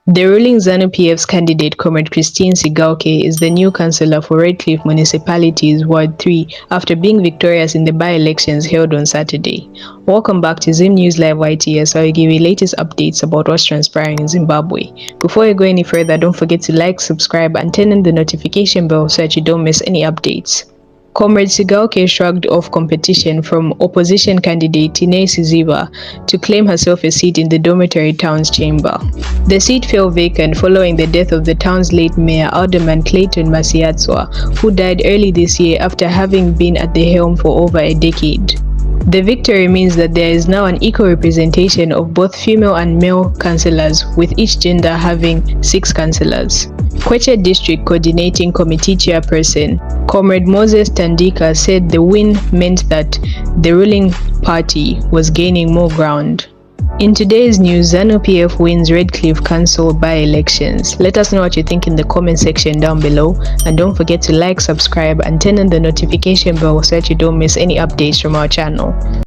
The ruling ZANU-PF's candidate, Comrade Christine Sigauke, is the new councillor for Redcliffe Municipality's Ward 3 after being victorious in the by-elections held on Saturday. Welcome back to Zim News Live YTS, where I give you latest updates about what's transpiring in Zimbabwe. Before you go any further, don't forget to like, subscribe, and turn on the notification bell so that you don't miss any updates. Comrade Sigauke shrugged off competition from opposition candidate Tinei Siziba to claim herself a seat in the dormitory town's chamber. The seat fell vacant following the death of the town's late mayor, Alderman Clayton Masiatswa, who died early this year after having been at the helm for over a decade. The victory means that there is now an equal representation of both female and male councillors, with each gender having 6 councillors. Kweche District Coordinating Committee Chairperson, Comrade Moses Tandika, said the win meant that the ruling party was gaining more ground. In today's news, ZANU-PF wins Redcliffe Council by-elections. Let us know what you think in the comment section down below, and don't forget to like, subscribe, and turn on the notification bell so that you don't miss any updates from our channel.